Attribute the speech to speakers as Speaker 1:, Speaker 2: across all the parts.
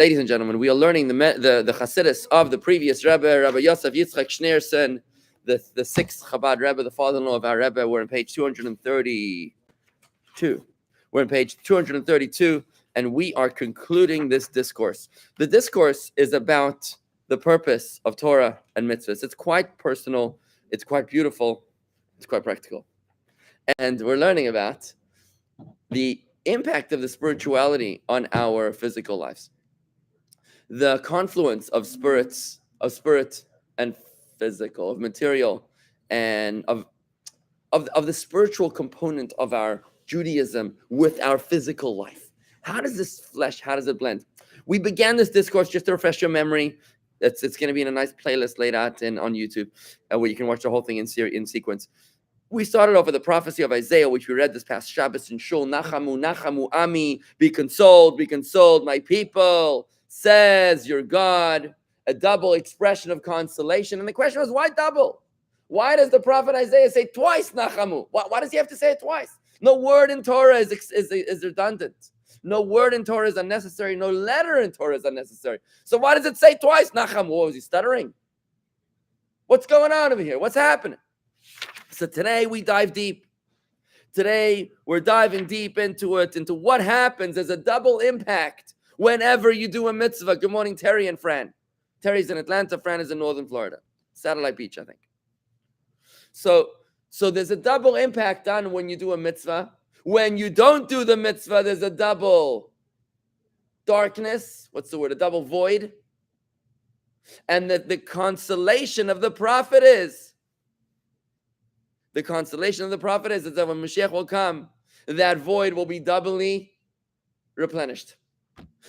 Speaker 1: Ladies and gentlemen, we are learning the Chassidus of the previous Rabbi, Rabbi Yosef Yitzchak Schneerson, the sixth Chabad Rebbe, the father-in-law of our Rebbe. We're on page 232. We're on page 232, and we are concluding this discourse. The discourse is about the purpose of Torah and mitzvahs. It's quite personal, it's quite beautiful, it's quite practical. And we're learning about the impact of the spirituality on our physical lives. The confluence of spirit and physical, of material, and of the spiritual component of our Judaism with our physical life. How does this flesh, how does it blend? We began this discourse, just to refresh your memory. It's going to be in a nice playlist laid out on YouTube, where you can watch the whole thing in sequence. We started off with the prophecy of Isaiah, which we read this past Shabbos in Shul. Nachamu, Nachamu, Ami, be consoled, my people, says your God. A double expression of consolation. And the question was, why double? Why does the prophet Isaiah say twice Nachamu? Why does he have to say it twice? No word in Torah is redundant. No word in Torah is unnecessary. No letter in Torah is unnecessary. So why does it say twice Nachamu? What, was he stuttering? What's going on over here? What's happening? So today we dive deep. Today we're diving deep into it, into what happens as a double impact whenever you do a mitzvah. Good morning, Terry and Fran. Terry's in Atlanta, Fran is in Northern Florida. Satellite Beach, I think. So there's a double impact on when you do a mitzvah. When you don't do the mitzvah, there's a double darkness. What's the word? A double void. And the consolation of the prophet is, that when Mashiach will come, that void will be doubly replenished.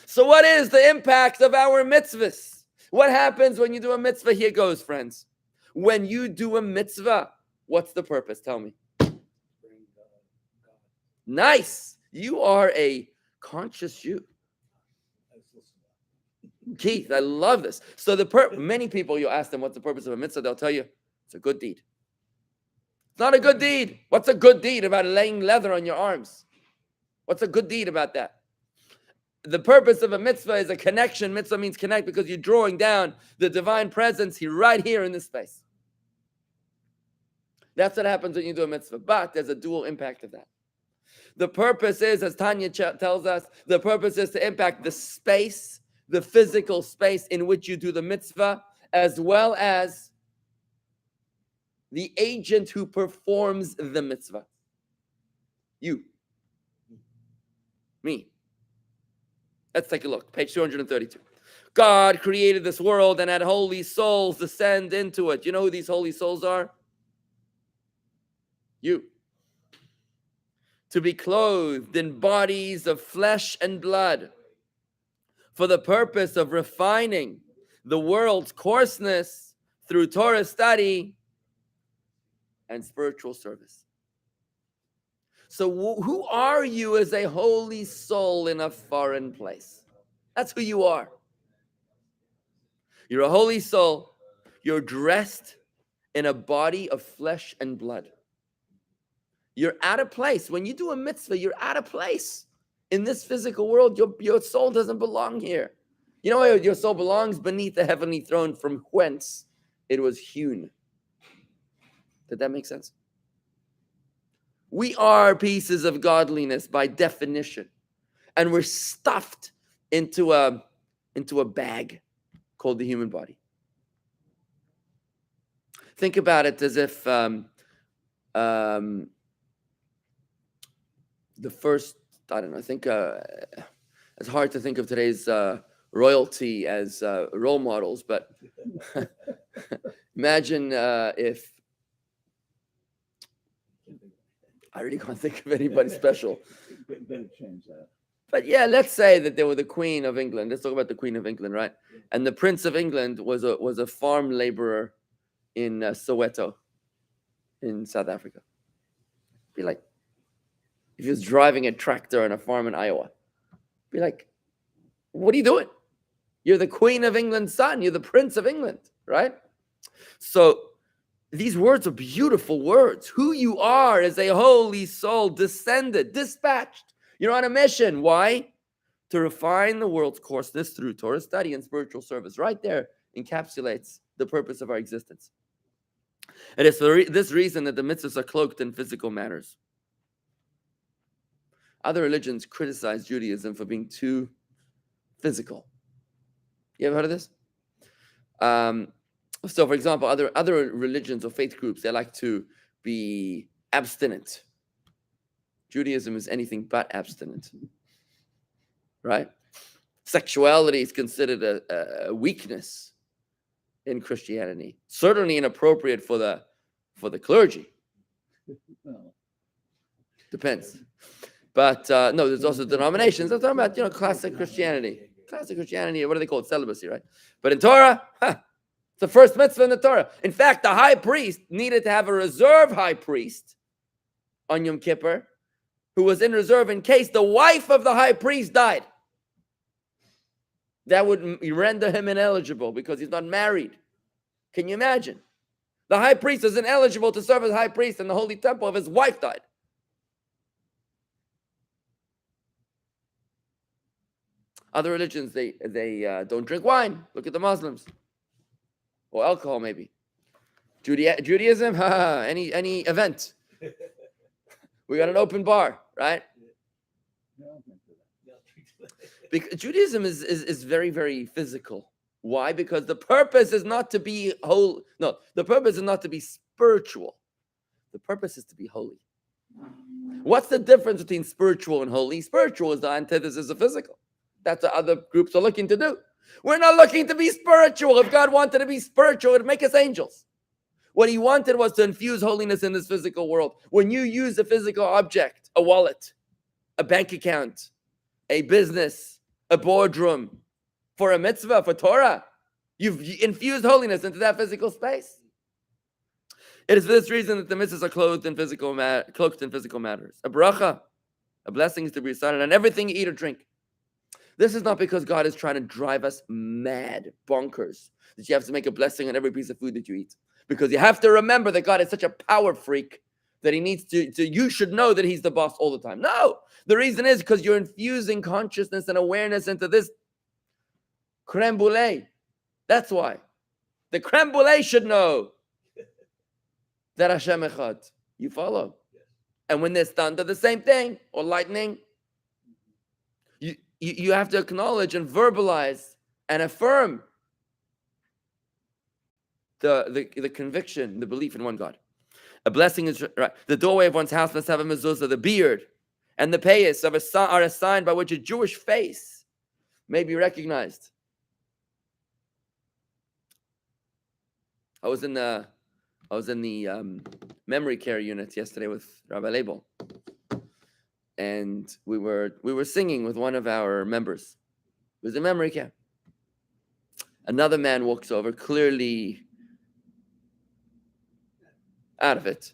Speaker 1: So what is the impact of our mitzvahs? What happens when you do a mitzvah? Here goes, friends. When you do a mitzvah, what's the purpose? Tell me. Nice. You are a conscious Jew. Keith, I love this. So many people, you ask them what's the purpose of a mitzvah, they'll tell you it's a good deed. It's not a good deed. What's a good deed about laying leather on your arms? What's a good deed about that? The purpose of a mitzvah is a connection. Mitzvah means connect because you're drawing down the divine presence right here in this space. That's what happens when you do a mitzvah. But there's a dual impact of that. The purpose is, as Tanya tells us, the purpose is to impact the space, the physical space in which you do the mitzvah, as well as the agent who performs the mitzvah. You. Me. Let's take a look. Page 232. God created this world and had holy souls descend into it. You know who these holy souls are? You. To be clothed in bodies of flesh and blood for the purpose of refining the world's coarseness through Torah study and spiritual service. So who are you as a holy soul in a foreign place? That's who you are. You're a holy soul. You're dressed in a body of flesh and blood. You're out of place. When you do a mitzvah, you're out of place. In this physical world, your soul doesn't belong here. You know where your soul belongs? Beneath the heavenly throne from whence it was hewn. Did that make sense? We are pieces of godliness by definition. And we're stuffed into a bag called the human body. Think about it as if the first, I don't know, I think it's hard to think of today's royalty as role models, but imagine if, I really can't think of anybody special.
Speaker 2: Better change that.
Speaker 1: But yeah, let's say that they were the Queen of England. Let's talk about the Queen of England, right? And the Prince of England was a farm laborer in Soweto, in South Africa. Be like, if he was driving a tractor on a farm in Iowa, be like, what are you doing? You're the Queen of England's son. You're the Prince of England, right? So these words are beautiful words. Who you are as a holy soul, descended, dispatched. You're on a mission. Why? to refine the world's coarseness through Torah study and spiritual service. Right there encapsulates the purpose of our existence. It is for this reason that the mitzvahs are cloaked in physical matters. Other religions criticize Judaism for being too physical. You ever heard of this? So, for example, other religions or faith groups, they like to be abstinent. Judaism is anything but abstinent, right? Sexuality is considered a weakness in Christianity. Certainly inappropriate for the clergy.
Speaker 2: Well,
Speaker 1: Depends. But no, there's also denominations. I'm talking about, classic Christianity. Classic Christianity, what do they call it? Celibacy, right? But in Torah, it's the first mitzvah in the Torah. In fact, the high priest needed to have a reserve high priest on Yom Kippur who was in reserve in case the wife of the high priest died. That would render him ineligible because he's not married. Can you imagine? The high priest is ineligible to serve as high priest in the holy temple if his wife died. Other religions, they don't drink wine. Look at the Muslims. Or alcohol, maybe. Judaism, any event. We got an open bar, right?
Speaker 2: no,
Speaker 1: Because Judaism is very, very physical. Why? Because the purpose is not to be holy. No, the purpose is not to be spiritual. The purpose is to be holy. What's the difference between spiritual and holy? Spiritual is the antithesis of physical. That's what other groups are looking to do. We're not looking to be spiritual. If God wanted to be spiritual, it'd make us angels. What he wanted was to infuse holiness in this physical world. When you use a physical object, a wallet, a bank account, a business, a boardroom, for a mitzvah, for Torah, you've infused holiness into that physical space. It is for this reason that the mitzvahs are clothed in physical matters. A bracha, a blessing is to be recited on everything you eat or drink. This is not because God is trying to drive us mad, bonkers, that you have to make a blessing on every piece of food that you eat. Because you have to remember that God is such a power freak that he needs to you should know that he's the boss all the time. No, the reason is because you're infusing consciousness and awareness into this creme brulee. That's why. The creme brulee should know that Hashem Echad. You follow. And when there's thunder, the same thing, or lightning, you have to acknowledge and verbalize and affirm the conviction, the belief in one God. A blessing is right. The doorway of one's house must have a mezuzah. The beard and the payas are a sign by which a Jewish face may be recognized. I was in the memory care unit yesterday with Rabbi Label, and we were singing with one of our members. It was in memory care. Another man walks over, clearly out of it,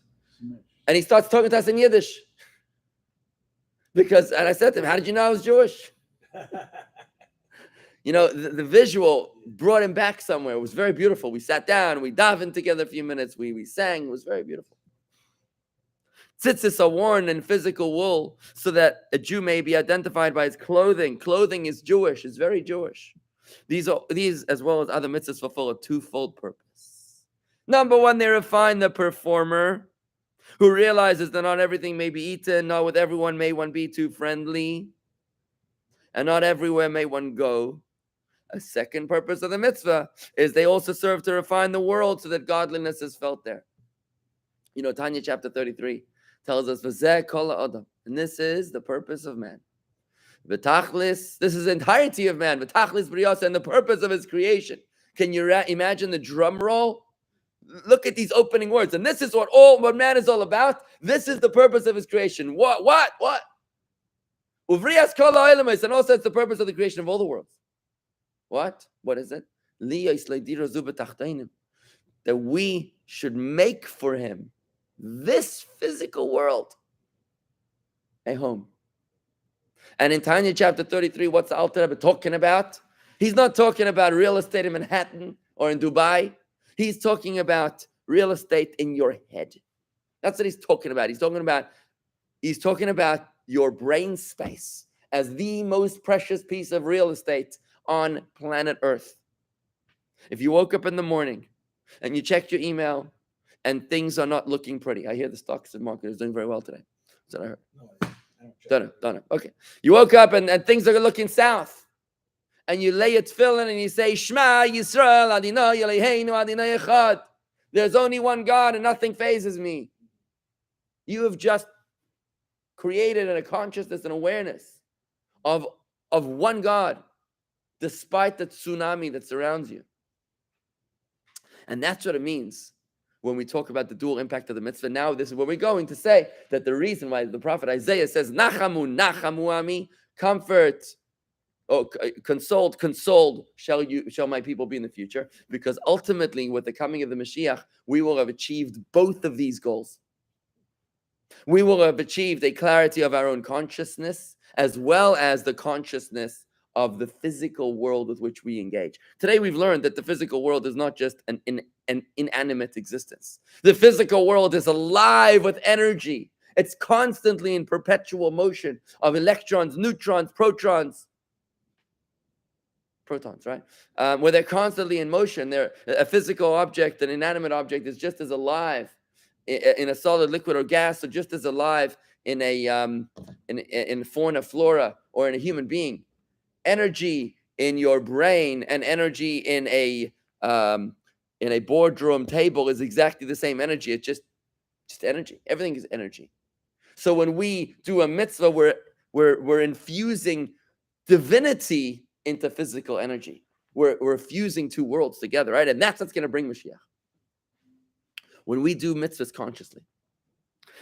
Speaker 1: and he starts talking to us in Yiddish. And I said to him, "How did you know I was Jewish?" The visual brought him back somewhere. It was very beautiful. We sat down, we davened together a few minutes, we sang. It was very beautiful. Tzitzis are worn in physical wool so that a Jew may be identified by his clothing. Clothing is Jewish, it's very Jewish. These, as well as other mitzvahs, fulfill a twofold purpose. Number one, they refine the performer who realizes that not everything may be eaten, not with everyone may one be too friendly, and not everywhere may one go. A second purpose of the mitzvah is they also serve to refine the world so that godliness is felt there. Tanya chapter 33 tells us, "V'zeh kol ha'adam," and this is the purpose of man. V'tachlis, this is the entirety of man. V'tachlis briyasa, and the purpose of his creation. Can you imagine the drum roll? Look at these opening words, and this is what man is all about. This is the purpose of his creation. What? Uvrias kol ha'olamis, and also it's the purpose of the creation of all the worlds. What? What is it? That we should make for him this physical world a home. And in Tanya chapter 33, what's the Alter Rebbe talking about? He's not talking about real estate in Manhattan or in Dubai. He's talking about real estate in your head. That's what he's talking about. He's talking about your brain space as the most precious piece of real estate on planet Earth. If you woke up in the morning and you checked your email and things are not looking pretty, I hear the stocks market is doing very well today. Is that I heard?
Speaker 2: No, I don't check.
Speaker 1: Done it. Okay. You woke up and things are looking south. And you lay a tefillin and you say, Shema Yisrael Adonai Eloheinu Adonai Echad. There's only one God and nothing phases me. You have just created a consciousness and awareness of one God, despite the tsunami that surrounds you. And that's what it means when we talk about the dual impact of the mitzvah. Now, this is where we're going to say that the reason why the prophet Isaiah says, Nachamu, Nachamu Ami, comfort, consoled shall my people be in the future, because ultimately with the coming of the Mashiach, we will have achieved both of these goals. We will have achieved a clarity of our own consciousness, as well as the consciousness of the physical world with which we engage. Today we've learned that the physical world is not just an inanimate existence. The physical world is alive with energy. It's constantly in perpetual motion of electrons, neutrons, protons, right? Where they're constantly in motion. They're a physical object, an inanimate object, is just as alive in a solid, liquid, or gas, or just as alive in in fauna, flora, or in a human being. Energy in your brain and energy in a boardroom table is exactly the same energy. It's just energy. Everything is energy. So when we do a mitzvah, we're infusing divinity into physical energy. We're fusing two worlds together, right? And that's what's going to bring Mashiach. When we do mitzvahs consciously.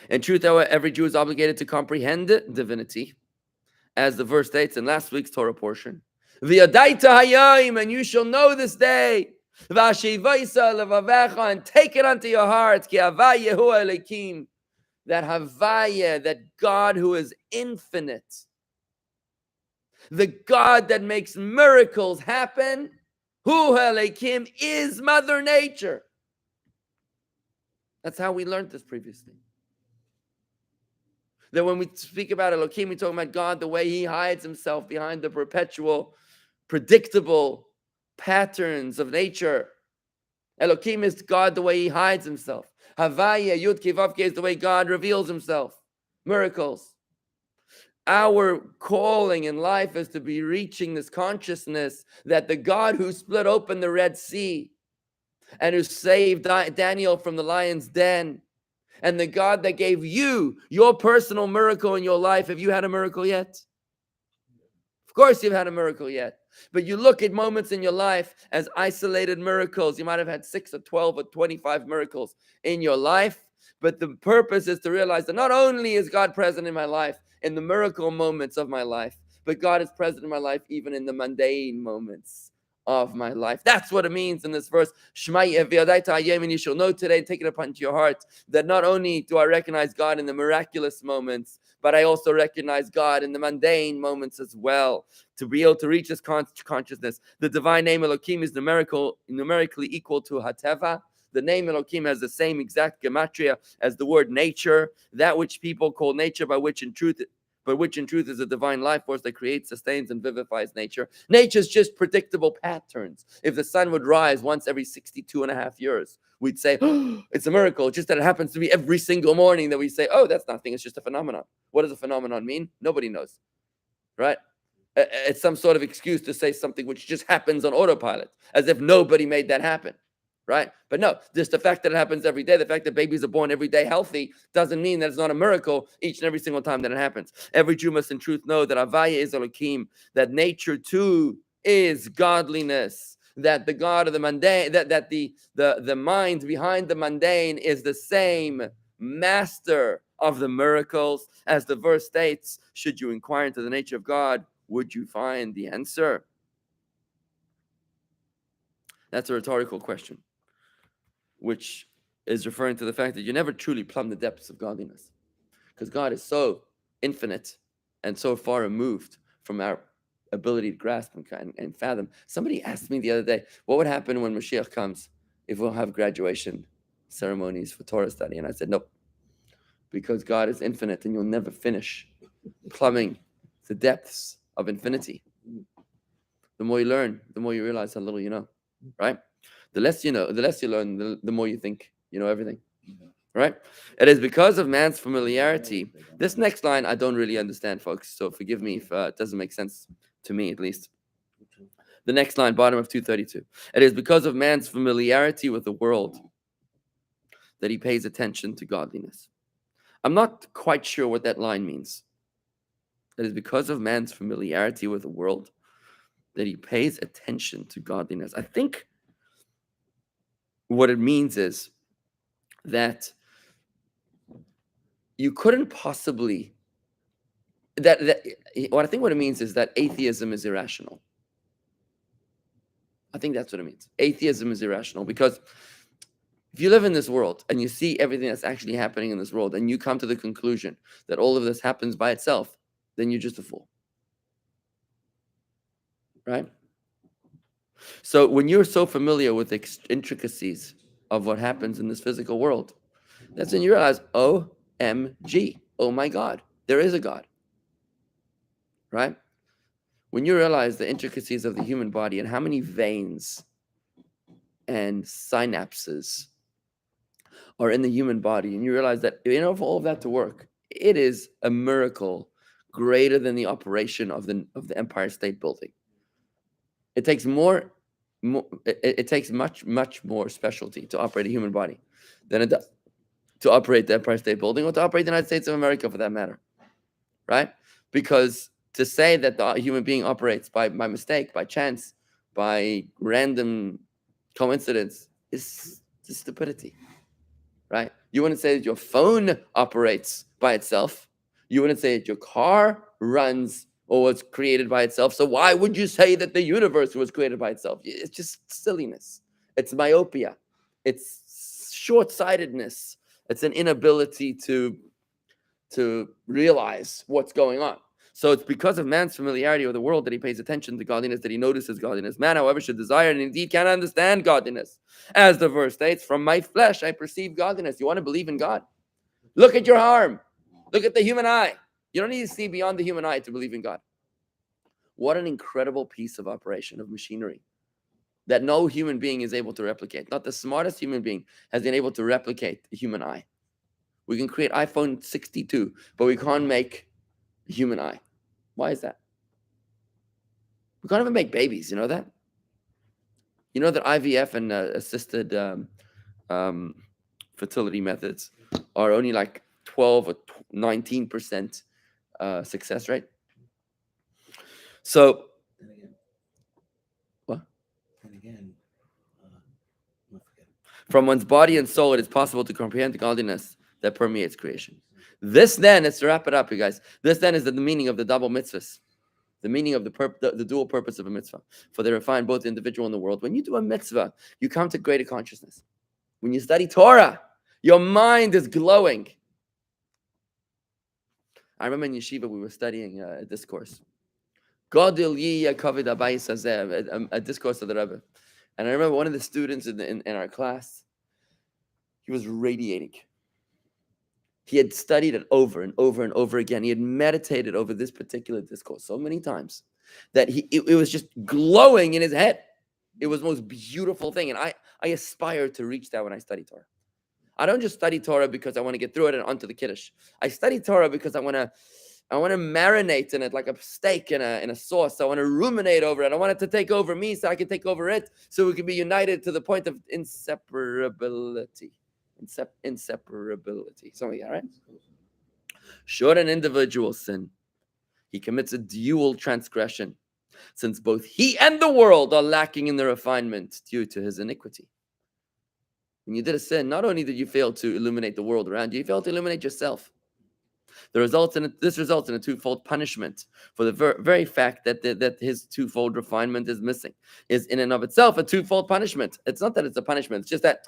Speaker 1: In truth, however, every Jew is obligated to comprehend divinity, as the verse states in last week's Torah portion. V'yadaita hayayim, and you shall know this day. V'ashivaisa levavecha, and take it unto your heart. Ki havaya hu elikim, that havaya, that God who is infinite, the God that makes miracles happen, Hu Elikim, is Mother Nature. That's how we learned this previously. That when we speak about Elohim, we talk about God, the way he hides himself behind the perpetual, predictable patterns of nature. Elohim is God, the way he hides himself. Havaya, Yud Kivavke, is the way God reveals himself. Miracles. Our calling in life is to be reaching this consciousness that the God who split open the Red Sea and who saved Daniel from the lion's den, and the God that gave you your personal miracle in your life. Have you had a miracle yet? Of course you've had a miracle yet. But you look at moments in your life as isolated miracles. You might have had 6 or 12 or 25 miracles in your life. But the purpose is to realize that not only is God present in my life, in the miracle moments of my life, but God is present in my life even in the mundane moments of my life. That's what it means in this verse. Shema Yeviyadaita Hayem, and you shall know today, take it upon your heart, that not only do I recognize God in the miraculous moments, but I also recognize God in the mundane moments as well. To be able to reach this consciousness, the divine name Elohim is numerically equal to Hateva. The name Elohim has the same exact gematria as the word nature, that which people call nature, but which in truth is a divine life force that creates, sustains, and vivifies nature. Nature is just predictable patterns. If the sun would rise once every 62 and a half years, we'd say, oh, it's a miracle. Just that it happens to be every single morning that we say, oh, that's nothing. It's just a phenomenon. What does a phenomenon mean? Nobody knows, right? It's some sort of excuse to say something which just happens on autopilot, as if nobody made that happen. Right? But no, just the fact that it happens every day, the fact that babies are born every day healthy, doesn't mean that it's not a miracle each and every single time that it happens. Every Jew must in truth know that Havaya is Elohim, that nature too is godliness, that the God of the mundane, that the mind behind the mundane is the same master of the miracles. As the verse states, should you inquire into the nature of God, would you find the answer? That's a rhetorical question, which is referring to the fact that you never truly plumb the depths of godliness, because God is so infinite and so far removed from our ability to grasp and fathom. Somebody asked me the other day, what would happen when Mashiach comes if we'll have graduation ceremonies for Torah study? And I said, nope, because God is infinite and you'll never finish plumbing the depths of infinity. The more you learn, the more you realize how little you know, right? The less you know, the less you learn, the more you think you know everything, right? It is because of man's familiarity. This next line I don't really understand, folks, so forgive me if it doesn't make sense to me, at least. The next line, bottom of 232. It is because of man's familiarity with the world that he pays attention to godliness. I'm not quite sure what that line means. It is because of man's familiarity with the world that he pays attention to godliness. I think what it means is that you couldn't possibly what I think what it means is that atheism is irrational. I think that's what it means. Atheism is irrational because if you live in this world and you see everything that's actually happening in this world and you come to the conclusion that all of this happens by itself, then you're just a fool. Right? So when you're so familiar with the intricacies of what happens in this physical world, that's when you realize, OMG, oh my God, there is a God. Right? When you realize the intricacies of the human body and how many veins and synapses are in the human body, and you realize that in order for all of that to work, it is a miracle greater than the operation of the Empire State Building. It takes it takes much more specialty to operate a human body than it does to operate the Empire State Building or to operate the United States of America, for that matter, right? Because to say that the human being operates by mistake, by chance, by random coincidence is stupidity, right? You wouldn't say that your phone operates by itself. You wouldn't say that your car runs or was created by itself. So why would you say that the universe was created by itself? It's just silliness. It's myopia. It's short-sightedness. It's an inability to realize what's going on. So it's because of man's familiarity with the world that he pays attention to godliness, that he notices godliness. Man, however, should desire and indeed cannot understand godliness. As the verse states, from my flesh I perceive godliness. You want to believe in God? Look at your arm. Look at the human eye. You don't need to see beyond the human eye to believe in God. What an incredible piece of operation, of machinery, that no human being is able to replicate. Not the smartest human being has been able to replicate the human eye. We can create iPhone 62, but we can't make a human eye. Why is that? We can't even make babies. You know that? You know that IVF and assisted fertility methods are only like 12 or 19% success rate. So, what?
Speaker 3: And again,
Speaker 1: from one's body and soul, it is possible to comprehend the godliness that permeates creation. This then, let's wrap it up, you guys. This then is the meaning of the double mitzvahs, the meaning of the dual purpose of a mitzvah, for they refine both the individual and the world. When you do a mitzvah, you come to greater consciousness. When you study Torah, your mind is glowing. I remember in yeshiva we were studying a discourse. Godil Yiya Kavid Abayis Hazeh, a discourse of the Rabbi. And I remember one of the students in our class, he was radiating. He had studied it over and over and over again. He had meditated over this particular discourse so many times that it was just glowing in his head. It was the most beautiful thing. And I aspire to reach that when I study Torah. I don't just study Torah because I want to get through it and onto the Kiddush. I study Torah because I want to marinate in it like a steak in a sauce. I want to ruminate over it. I want it to take over me so I can take over it, so we can be united to the point of inseparability. Inseparability. Something like that, right? Should an individual sin, he commits a dual transgression, since both he and the world are lacking in the refinement due to his iniquity. When you did a sin, not only did you fail to illuminate the world around you, you failed to illuminate yourself. This results in a twofold punishment for the very fact that his twofold refinement is missing. Is in and of itself a twofold punishment. It's not that it's a punishment. It's just that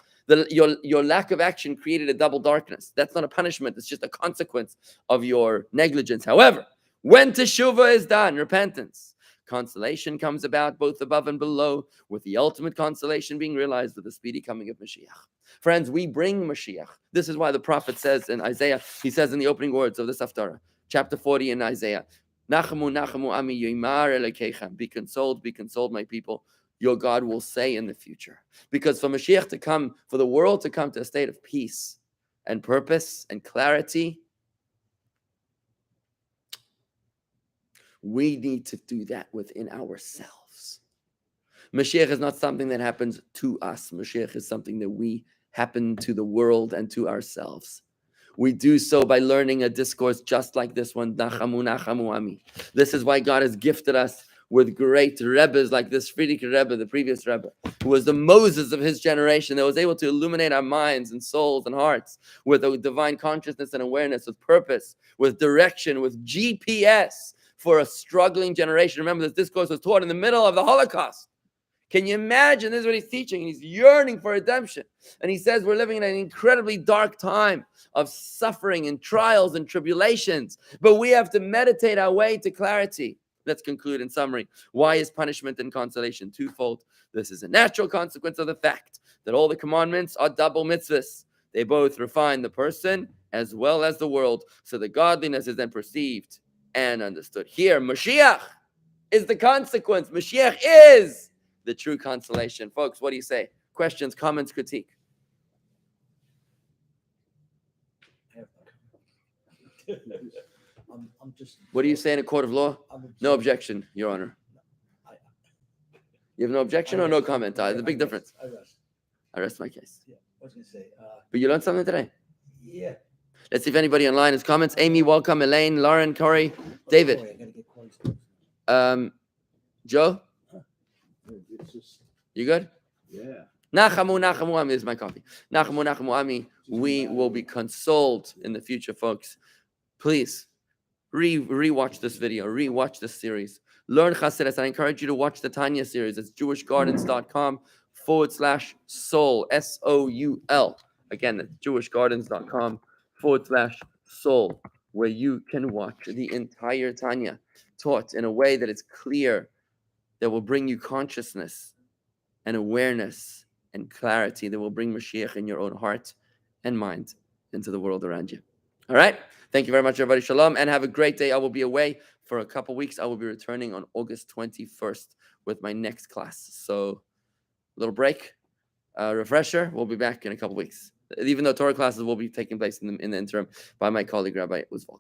Speaker 1: your lack of action created a double darkness. That's not a punishment. It's just a consequence of your negligence. However, when teshuvah is done, repentance, consolation comes about both above and below, with the ultimate consolation being realized with the speedy coming of Mashiach. Friends, we bring Mashiach. This is why the prophet says in Isaiah, he says in the opening words of this Haftarah, chapter 40 in Isaiah, Nachamu, Nachamu, Ami, Yimar Elekechem. Be consoled, my people. Your God will say in the future. Because for Mashiach to come, for the world to come to a state of peace and purpose and clarity, we need to do that within ourselves. Mashiach is not something that happens to us. Mashiach is something that we happen to the world and to ourselves. We do so by learning a discourse just like this one, Nachamu, Nachamu, Ami. This is why God has gifted us with great Rebbes like this Friedrich Rebbe, the previous Rebbe, who was the Moses of his generation, that was able to illuminate our minds and souls and hearts with a divine consciousness and awareness, with purpose, with direction, with GPS for a struggling generation. Remember, this discourse was taught in the middle of the Holocaust. Can you imagine? This is what he's teaching. He's yearning for redemption. And he says we're living in an incredibly dark time of suffering and trials and tribulations. But we have to meditate our way to clarity. Let's conclude in summary. Why is punishment and consolation twofold? This is a natural consequence of the fact that all the commandments are double mitzvahs. They both refine the person as well as the world. So the godliness is then perceived and understood. Here, Mashiach is the consequence. Mashiach is the true consolation. Folks, what do you say? Questions, comments, critique?
Speaker 2: I'm just.
Speaker 1: What do you say in a court of law? No objection, Your Honor. You have no objection or no comment? There's a big difference. I rest my case.
Speaker 2: Yeah, I was going to say.
Speaker 1: But you learned something today?
Speaker 2: Yeah.
Speaker 1: Let's see if anybody online has comments. Amy, welcome. Elaine, Lauren, Corey, David.
Speaker 2: Sorry, I gotta get Corey's.
Speaker 1: Joe,
Speaker 2: It's just.
Speaker 1: you good?
Speaker 2: Yeah.
Speaker 1: Nachamu, Nachamu Ami. This is my coffee. Nachamu, Nachamu Ami. We will be consoled in the future, folks. Please re-watch this video, re-watch this series. Learn Chassidus. I encourage you to watch the Tanya series. It's jewishgardens.com/soul, SOUL. Again, it's jewishgardens.com/soul, where you can watch the entire Tanya taught in a way that is clear, that will bring you consciousness and awareness and clarity, that will bring Mashiach in your own heart and mind into the world around you. All right. Thank you very much, everybody. Shalom, and have a great day. I will be away for a couple weeks. I will be returning on August 21st with my next class. So a little break, refresher. We'll be back in a couple weeks. Even though Torah classes will be taking place in the interim by my colleague, Rabbi Uzvalk.